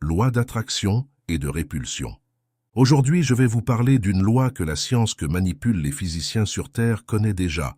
loi d'attraction et de répulsion. Aujourd'hui, je vais vous parler d'une loi que la science que manipulent les physiciens sur Terre connaît déjà.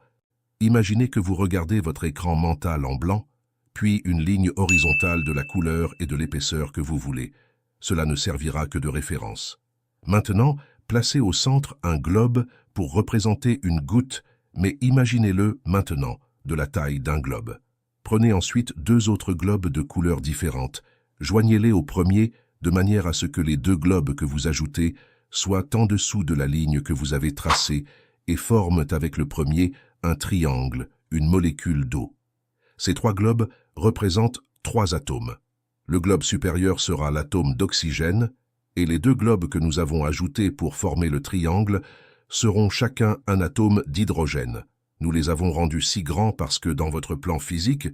Imaginez que vous regardez votre écran mental en blanc, puis une ligne horizontale de la couleur et de l'épaisseur que vous voulez. Cela ne servira que de référence. Maintenant, placez au centre un globe pour représenter une goutte, mais imaginez-le maintenant de la taille d'un globe. Prenez ensuite deux autres globes de couleurs différentes. Joignez-les au premier de manière à ce que les deux globes que vous ajoutez soient en dessous de la ligne que vous avez tracée et forment avec le premier un triangle, une molécule d'eau. Ces trois globes représentent trois atomes. Le globe supérieur sera l'atome d'oxygène et les deux globes que nous avons ajoutés pour former le triangle seront chacun un atome d'hydrogène. Nous les avons rendus si grands parce que dans votre plan physique,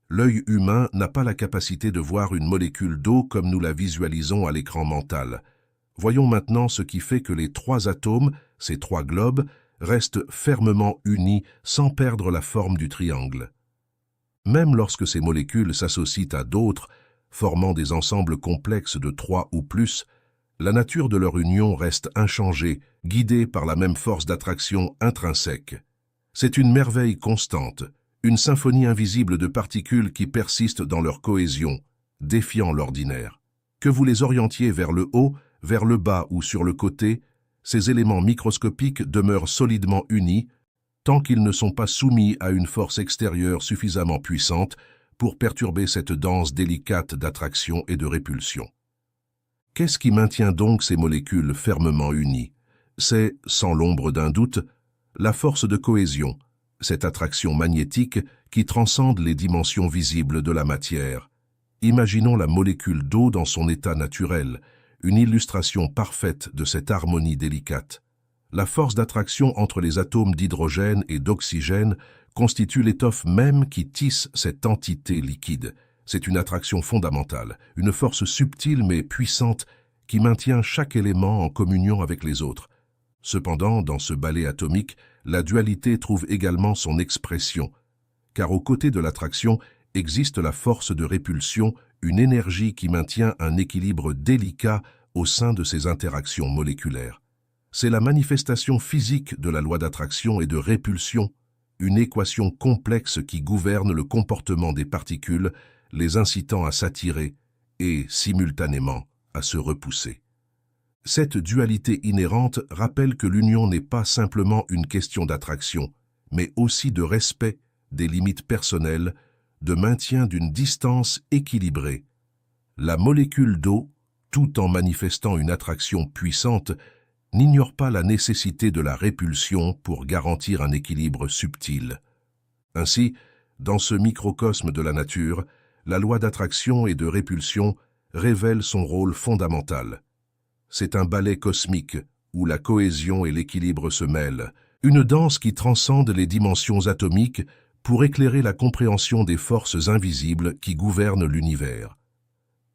l'œil humain n'a pas la capacité de voir une molécule d'eau comme nous la visualisons à l'écran mental. Voyons maintenant ce qui fait que les trois atomes, ces trois globes, restent fermement unis sans perdre la forme du triangle. Même lorsque ces molécules s'associent à d'autres, formant des ensembles complexes de trois ou plus, la nature de leur union reste inchangée, guidée par la même force d'attraction intrinsèque. C'est une merveille constante, une symphonie invisible de particules qui persistent dans leur cohésion, défiant l'ordinaire. Que vous les orientiez vers le haut, vers le bas ou sur le côté, ces éléments microscopiques demeurent solidement unis, tant qu'ils ne sont pas soumis à une force extérieure suffisamment puissante pour perturber cette danse délicate d'attraction et de répulsion. Qu'est-ce qui maintient donc ces molécules fermement unies? C'est, sans l'ombre d'un doute, la force de cohésion, cette attraction magnétique qui transcende les dimensions visibles de la matière. Imaginons la molécule d'eau dans son état naturel, une illustration parfaite de cette harmonie délicate. La force d'attraction entre les atomes d'hydrogène et d'oxygène constitue l'étoffe même qui tisse cette entité liquide. C'est une attraction fondamentale, une force subtile mais puissante qui maintient chaque élément en communion avec les autres. Cependant, dans ce ballet atomique, la dualité trouve également son expression, car aux côtés de l'attraction existe la force de répulsion, une énergie qui maintient un équilibre délicat au sein de ces interactions moléculaires. C'est la manifestation physique de la loi d'attraction et de répulsion, une équation complexe qui gouverne le comportement des particules, les incitant à s'attirer et, simultanément, à se repousser. Cette dualité inhérente rappelle que l'union n'est pas simplement une question d'attraction, mais aussi de respect des limites personnelles, de maintien d'une distance équilibrée. La molécule d'eau, tout en manifestant une attraction puissante, n'ignore pas la nécessité de la répulsion pour garantir un équilibre subtil. Ainsi, dans ce microcosme de la nature, la loi d'attraction et de répulsion révèle son rôle fondamental. C'est un ballet cosmique où la cohésion et l'équilibre se mêlent, une danse qui transcende les dimensions atomiques pour éclairer la compréhension des forces invisibles qui gouvernent l'univers.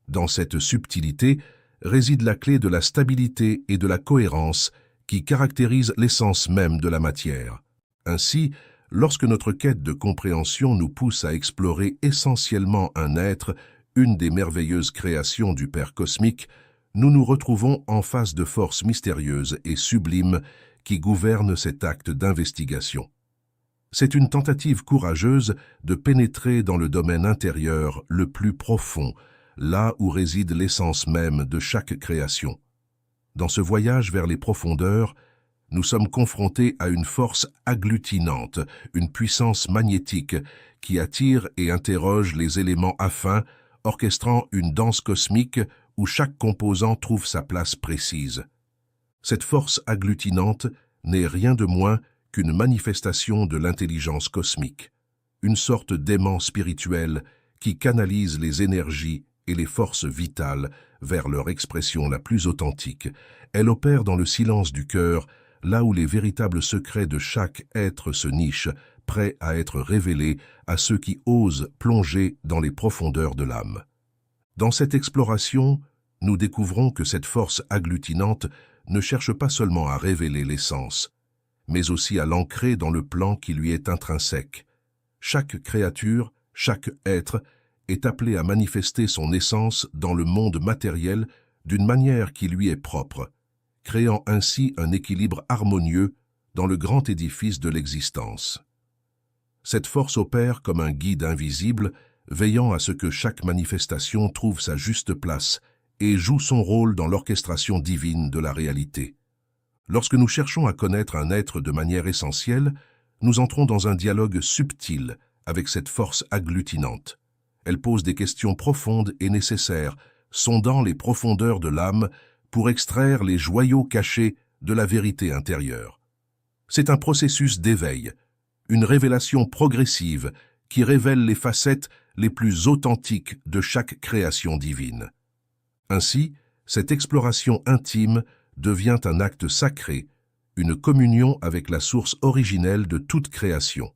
Dans cette subtilité réside la clé de la stabilité et de la cohérence qui caractérise l'essence même de la matière. Ainsi, lorsque notre quête de compréhension nous pousse à explorer essentiellement un être, une des merveilleuses créations du Père cosmique, nous nous retrouvons en face de forces mystérieuses et sublimes qui gouvernent cet acte d'investigation. C'est une tentative courageuse de pénétrer dans le domaine intérieur le plus profond, là où réside l'essence même de chaque création. Dans ce voyage vers les profondeurs, nous sommes confrontés à une force agglutinante, une puissance magnétique qui attire et interroge les éléments affins, orchestrant une danse cosmique où chaque composant trouve sa place précise. Cette force agglutinante n'est rien de moins qu'une manifestation de l'intelligence cosmique, une sorte d'aimant spirituel qui canalise les énergies et les forces vitales vers leur expression la plus authentique. Elle opère dans le silence du cœur, là où les véritables secrets de chaque être se nichent, prêts à être révélés à ceux qui osent plonger dans les profondeurs de l'âme. Dans cette exploration, nous découvrons que cette force agglutinante ne cherche pas seulement à révéler l'essence, mais aussi à l'ancrer dans le plan qui lui est intrinsèque. Chaque créature, chaque être est appelé à manifester son essence dans le monde matériel d'une manière qui lui est propre, créant ainsi un équilibre harmonieux dans le grand édifice de l'existence. Cette force opère comme un guide invisible, veillant à ce que chaque manifestation trouve sa juste place et joue son rôle dans l'orchestration divine de la réalité. Lorsque nous cherchons à connaître un être de manière essentielle, nous entrons dans un dialogue subtil avec cette force agglutinante. Elle pose des questions profondes et nécessaires, sondant les profondeurs de l'âme pour extraire les joyaux cachés de la vérité intérieure. C'est un processus d'éveil, une révélation progressive qui révèle les facettes les plus authentiques de chaque création divine. Ainsi, cette exploration intime devient un acte sacré, une communion avec la source originelle de toute création.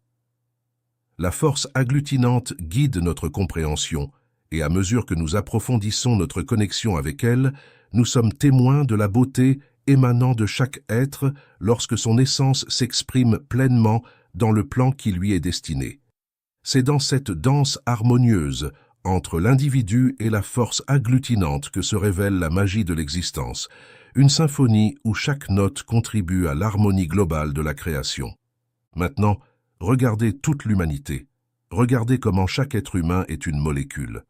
La force agglutinante guide notre compréhension, et à mesure que nous approfondissons notre connexion avec elle, nous sommes témoins de la beauté émanant de chaque être lorsque son essence s'exprime pleinement dans le plan qui lui est destiné. C'est dans cette danse harmonieuse entre l'individu et la force agglutinante que se révèle la magie de l'existence, une symphonie où chaque note contribue à l'harmonie globale de la création. Maintenant, regardez toute l'humanité. Regardez comment chaque être humain est une molécule.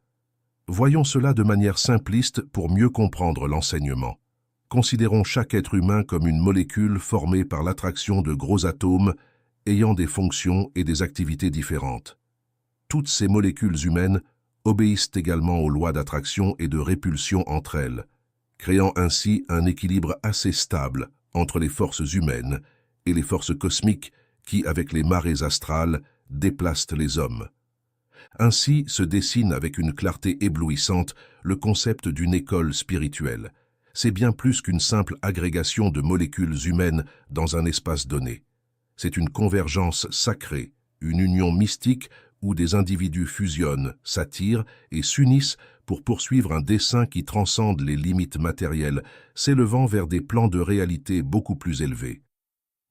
Voyons cela de manière simpliste pour mieux comprendre l'enseignement. Considérons chaque être humain comme une molécule formée par l'attraction de gros atomes ayant des fonctions et des activités différentes. Toutes ces molécules humaines obéissent également aux lois d'attraction et de répulsion entre elles, créant ainsi un équilibre assez stable entre les forces humaines et les forces cosmiques qui, avec les marées astrales, déplacent les hommes. Ainsi se dessine avec une clarté éblouissante le concept d'une école spirituelle. C'est bien plus qu'une simple agrégation de molécules humaines dans un espace donné. C'est une convergence sacrée, une union mystique où des individus fusionnent, s'attirent et s'unissent pour poursuivre un dessein qui transcende les limites matérielles, s'élevant vers des plans de réalité beaucoup plus élevés.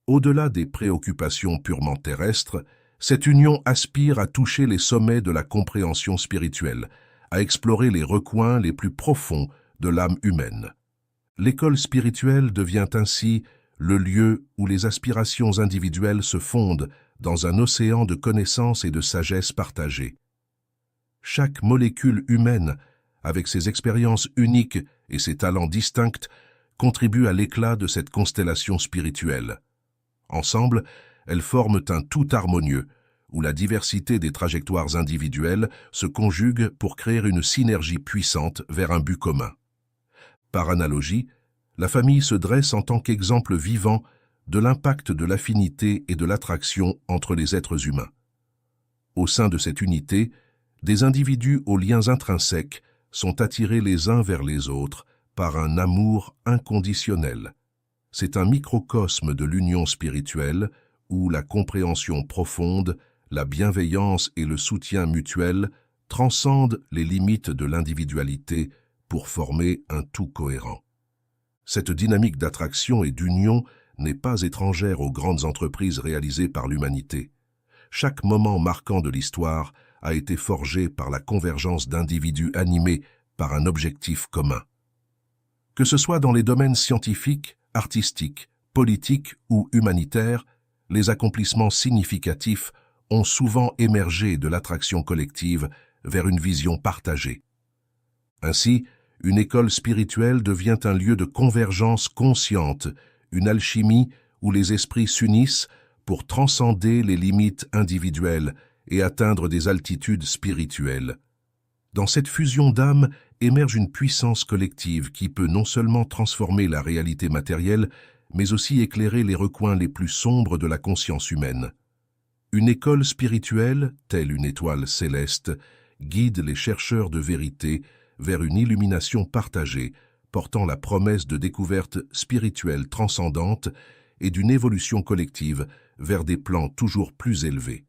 Au-delà des préoccupations purement terrestres, cette union aspire à toucher les sommets de la compréhension spirituelle, à explorer les recoins les plus profonds de l'âme humaine. L'école spirituelle devient ainsi le lieu où les aspirations individuelles se fondent dans un océan de connaissances et de sagesse partagée. Chaque molécule humaine, avec ses expériences uniques et ses talents distincts, contribue à l'éclat de cette constellation spirituelle. Ensemble, elles forment un tout harmonieux, où la diversité des trajectoires individuelles se conjugue pour créer une synergie puissante vers un but commun. Par analogie, la famille se dresse en tant qu'exemple vivant de l'impact de l'affinité et de l'attraction entre les êtres humains. Au sein de cette unité, des individus aux liens intrinsèques sont attirés les uns vers les autres par un amour inconditionnel. C'est un microcosme de l'union spirituelle où la compréhension profonde, la bienveillance et le soutien mutuel transcendent les limites de l'individualité pour former un tout cohérent. Cette dynamique d'attraction et d'union n'est pas étrangère aux grandes entreprises réalisées par l'humanité. Chaque moment marquant de l'histoire a été forgé par la convergence d'individus animés par un objectif commun. Que ce soit dans les domaines scientifiques, artistiques, politiques ou humanitaires, les accomplissements significatifs ont souvent émergé de l'attraction collective vers une vision partagée. Ainsi, une école spirituelle devient un lieu de convergence consciente, une alchimie où les esprits s'unissent pour transcender les limites individuelles et atteindre des altitudes spirituelles. Dans cette fusion d'âmes émerge une puissance collective qui peut non seulement transformer la réalité matérielle, mais aussi éclairer les recoins les plus sombres de la conscience humaine. Une école spirituelle, telle une étoile céleste, guide les chercheurs de vérité vers une illumination partagée, portant la promesse de découvertes spirituelles transcendantes et d'une évolution collective vers des plans toujours plus élevés.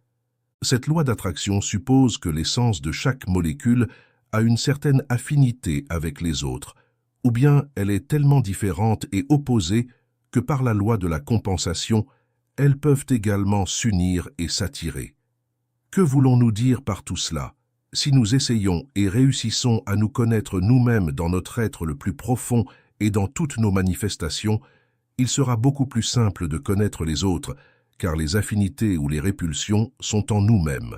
Cette loi d'attraction suppose que l'essence de chaque molécule a une certaine affinité avec les autres, ou bien elle est tellement différente et opposée que par la loi de la compensation, elles peuvent également s'unir et s'attirer. Que voulons-nous dire par tout cela? si nous essayons et réussissons à nous connaître nous-mêmes dans notre être le plus profond et dans toutes nos manifestations, il sera beaucoup plus simple de connaître les autres, car les affinités ou les répulsions sont en nous-mêmes.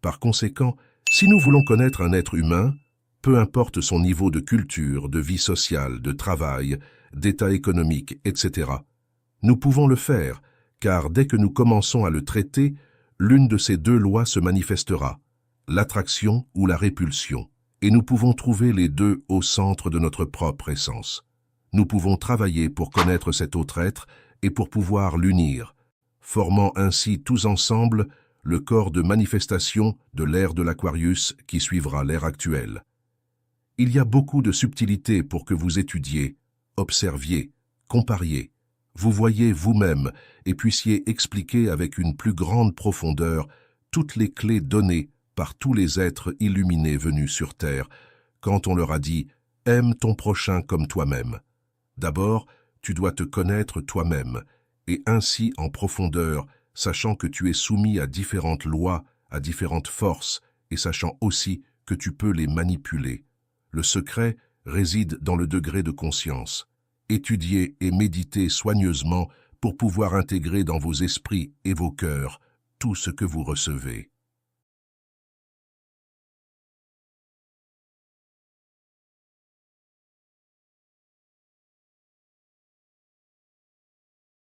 Par conséquent, si nous voulons connaître un être humain, peu importe son niveau de culture, de vie sociale, de travail, d'état économique, etc., nous pouvons le faire, car dès que nous commençons à le traiter, l'une de ces deux lois se manifestera, l'attraction ou la répulsion, et nous pouvons trouver les deux au centre de notre propre essence. Nous pouvons travailler pour connaître cet autre être et pour pouvoir l'unir, formant ainsi tous ensemble le corps de manifestation de l'ère de l'Aquarius qui suivra l'ère actuelle. Il y a beaucoup de subtilités pour que vous étudiez, observiez, compariez, vous voyez vous-même et puissiez expliquer avec une plus grande profondeur toutes les clés données par tous les êtres illuminés venus sur Terre, quand on leur a dit « Aime ton prochain comme toi-même ». D'abord, tu dois te connaître toi-même, et ainsi en profondeur, sachant que tu es soumis à différentes lois, à différentes forces, et sachant aussi que tu peux les manipuler. Le secret réside dans le degré de conscience. Étudiez et méditez soigneusement pour pouvoir intégrer dans vos esprits et vos cœurs tout ce que vous recevez.